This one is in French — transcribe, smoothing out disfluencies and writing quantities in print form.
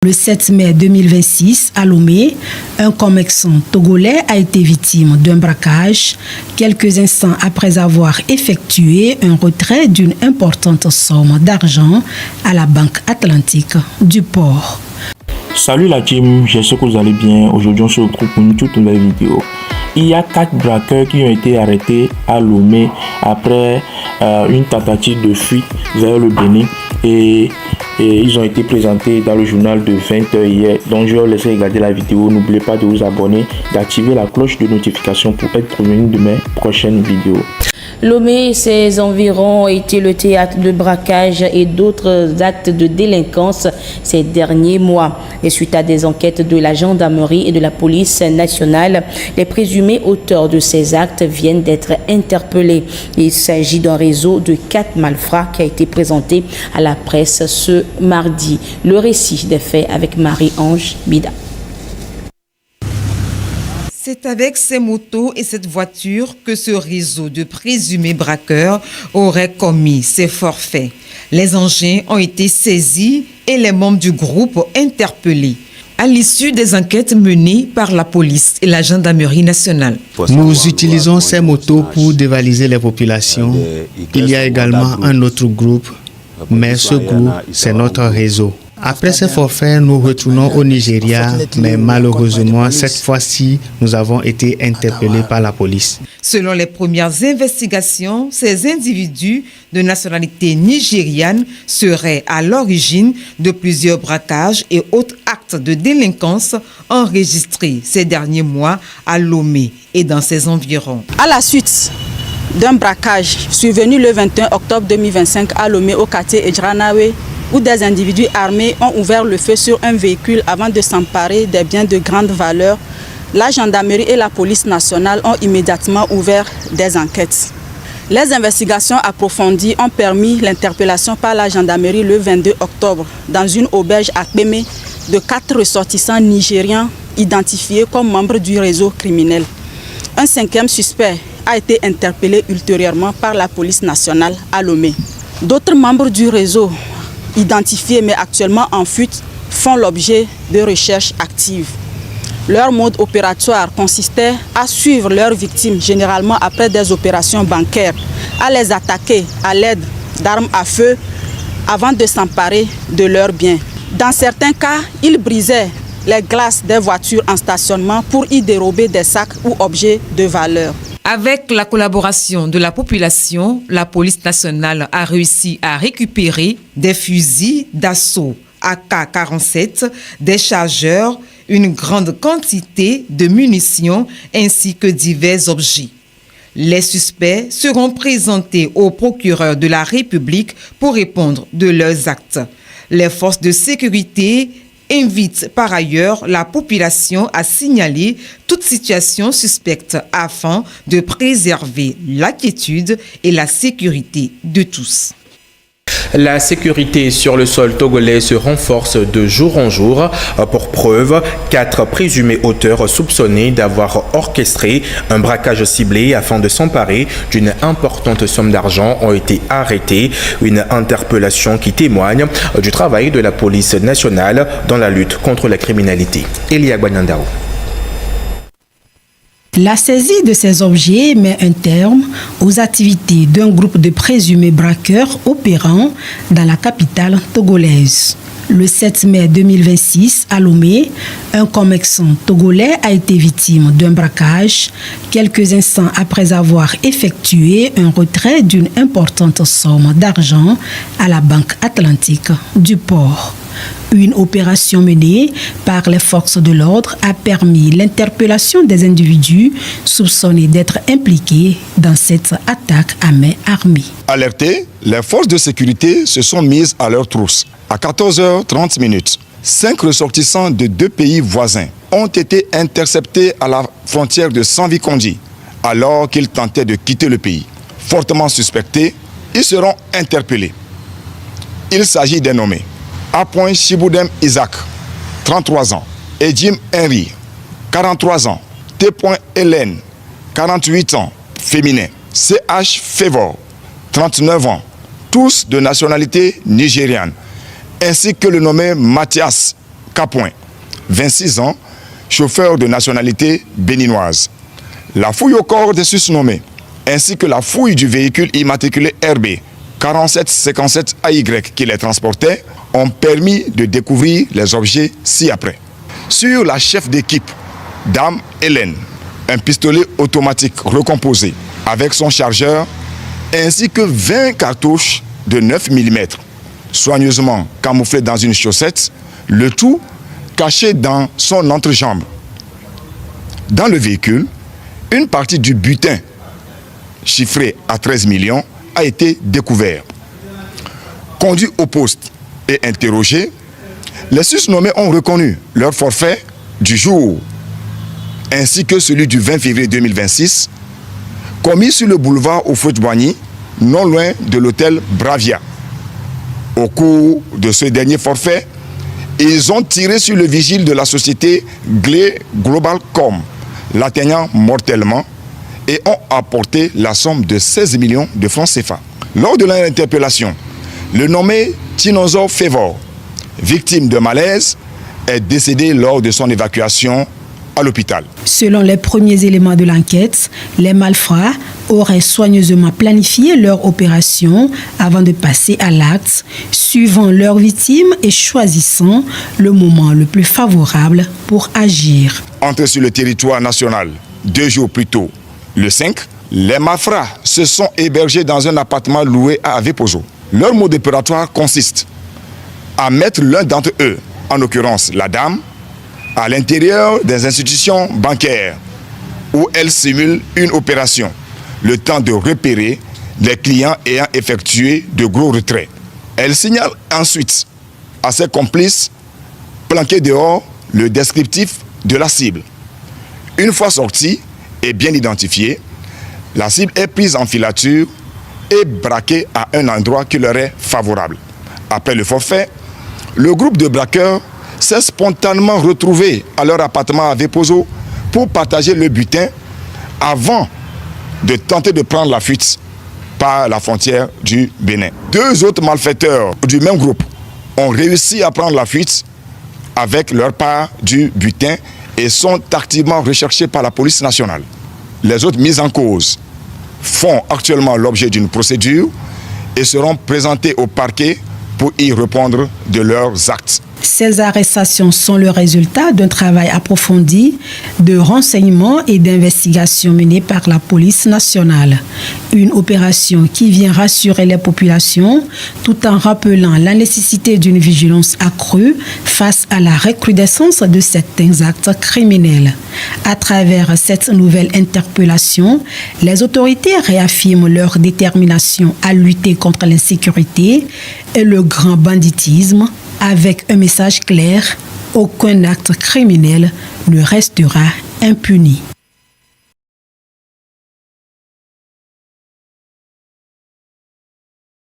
Le 7 mai 2026, à Lomé, un commerçant togolais a été victime d'un braquage quelques instants après avoir effectué un retrait d'une importante somme d'argent à la Banque Atlantique du port. Salut la team, j'espère que vous allez bien. Aujourd'hui, on se retrouve pour une toute nouvelle vidéo. Il y a 4 braqueurs qui ont été arrêtés à Lomé après une tentative de fuite vers le Bénin et ils ont été présentés dans le journal de 20h hier. Donc je vais vous laisser regarder la vidéo. N'oubliez pas de vous abonner, d'activer la cloche de notification pour être prévenu de mes prochaines vidéos. Lomé et ses environs ont été le théâtre de braquage et d'autres actes de délinquance ces derniers mois. Et suite à des enquêtes de la gendarmerie et de la police nationale, les présumés auteurs de ces actes viennent d'être interpellés. Il s'agit d'un réseau de 4 malfrats qui a été présenté à la presse ce mardi. Le récit des faits avec Marie-Ange Bida. C'est avec ces motos et cette voiture que ce réseau de présumés braqueurs aurait commis ces forfaits. Les engins ont été saisis et les membres du groupe interpellés. À l'issue des enquêtes menées par la police et la gendarmerie nationale. Nous utilisons ces motos pour dévaliser les populations. Il y a également un autre groupe, mais ce groupe, c'est notre réseau. Après ces forfaits, nous retournons au Nigeria, mais malheureusement, cette fois-ci, nous avons été interpellés par la police. Selon les premières investigations, ces individus de nationalité nigériane seraient à l'origine de plusieurs braquages et autres actes de délinquance enregistrés ces derniers mois à Lomé et dans ses environs. À la suite d'un braquage survenu le 21 octobre 2025 à Lomé au quartier Edjranawe, où des individus armés ont ouvert le feu sur un véhicule avant de s'emparer des biens de grande valeur, la gendarmerie et la police nationale ont immédiatement ouvert des enquêtes. Les investigations approfondies ont permis l'interpellation par la gendarmerie le 22 octobre dans une auberge à Kpémé de 4 ressortissants nigérians identifiés comme membres du réseau criminel. Un 5e suspect a été interpellé ultérieurement par la police nationale à Lomé. D'autres membres du réseau identifiés mais actuellement en fuite font l'objet de recherches actives. Leur mode opératoire consistait à suivre leurs victimes, généralement après des opérations bancaires, à les attaquer à l'aide d'armes à feu avant de s'emparer de leurs biens. Dans certains cas, ils brisaient les glaces des voitures en stationnement pour y dérober des sacs ou objets de valeur. Avec la collaboration de la population, la police nationale a réussi à récupérer des fusils d'assaut AK-47, des chargeurs, une grande quantité de munitions ainsi que divers objets. Les suspects seront présentés au procureur de la République pour répondre de leurs actes. Les forces de sécurité invite par ailleurs la population à signaler toute situation suspecte afin de préserver la quiétude et la sécurité de tous. La sécurité sur le sol togolais se renforce de jour en jour. Pour preuve, 4 présumés auteurs soupçonnés d'avoir orchestré un braquage ciblé afin de s'emparer d'une importante somme d'argent ont été arrêtés. Une interpellation qui témoigne du travail de la police nationale dans la lutte contre la criminalité. Elia Guanyandao. La saisie de ces objets met un terme aux activités d'un groupe de présumés braqueurs opérant dans la capitale togolaise. Le 7 mai 2026, à Lomé, un commerçant togolais a été victime d'un braquage quelques instants après avoir effectué un retrait d'une importante somme d'argent à la Banque Atlantique du port. Une opération menée par les forces de l'ordre a permis l'interpellation des individus soupçonnés d'être impliqués dans cette attaque à main armée. Alertés, les forces de sécurité se sont mises à leur trousse. À 14h30, 5 ressortissants de 2 pays voisins ont été interceptés à la frontière de Sanvikondi alors qu'ils tentaient de quitter le pays. Fortement suspectés, ils seront interpellés. Il s'agit des nommés A. Chiboudem Isaac, 33 ans, Edjim Henry, 43 ans, T. Hélène, 48 ans, féminin, CH Favor, 39 ans, tous de nationalité nigériane, ainsi que le nommé Mathias Capoin, 26 ans, chauffeur de nationalité béninoise. La fouille au corps des susnommés, ainsi que la fouille du véhicule immatriculé RB 4757 AY qui les transportait, ont permis de découvrir les objets ci-après. Sur la chef d'équipe, Dame Hélène, un pistolet automatique recomposé avec son chargeur, ainsi que 20 cartouches de 9 mm, soigneusement camouflées dans une chaussette, le tout caché dans son entrejambe. Dans le véhicule, une partie du butin, chiffré à 13 millions, a été découvert. Conduits au poste et interrogés, les susnommés ont reconnu leur forfait du jour, ainsi que celui du 20 février 2026, commis sur le boulevard Houphouët-Boigny, non loin de l'hôtel Bravia. Au cours de ce dernier forfait, ils ont tiré sur le vigile de la société Globalcom, l'atteignant mortellement, et ont apporté la somme de 16 millions de francs CFA. Lors de leur interpellation, le nommé Tinozo Fevor, victime de malaise, est décédé lors de son évacuation à l'hôpital. Selon les premiers éléments de l'enquête, les malfrats auraient soigneusement planifié leur opération avant de passer à l'acte, suivant leurs victimes et choisissant le moment le plus favorable pour agir. Entrés sur le territoire national 2 jours plus tôt, le 5, les malfrats se sont hébergés dans un appartement loué à Avepozo. Leur mode opératoire consiste à mettre l'un d'entre eux, en l'occurrence la dame, à l'intérieur des institutions bancaires où elle simule une opération, le temps de repérer les clients ayant effectué de gros retraits. Elle signale ensuite à ses complices, planqués dehors, le descriptif de la cible. Une fois sortie et bien identifiée, la cible est prise en filature et braquée à un endroit qui leur est favorable. Après le forfait, le groupe de braqueurs s'est spontanément retrouvé à leur appartement à Avepozo pour partager le butin avant de tenter de prendre la fuite par la frontière du Bénin. 2 autres malfaiteurs du même groupe ont réussi à prendre la fuite avec leur part du butin et sont activement recherchés par la police nationale. Les autres mises en cause font actuellement l'objet d'une procédure et seront présentés au parquet pour y répondre de leurs actes. Ces arrestations sont le résultat d'un travail approfondi de renseignement et d'investigation mené par la police nationale. Une opération qui vient rassurer les populations tout en rappelant la nécessité d'une vigilance accrue face à la recrudescence de certains actes criminels. À travers cette nouvelle interpellation, les autorités réaffirment leur détermination à lutter contre l'insécurité et le grand banditisme, avec un message clair: aucun acte criminel ne restera impuni.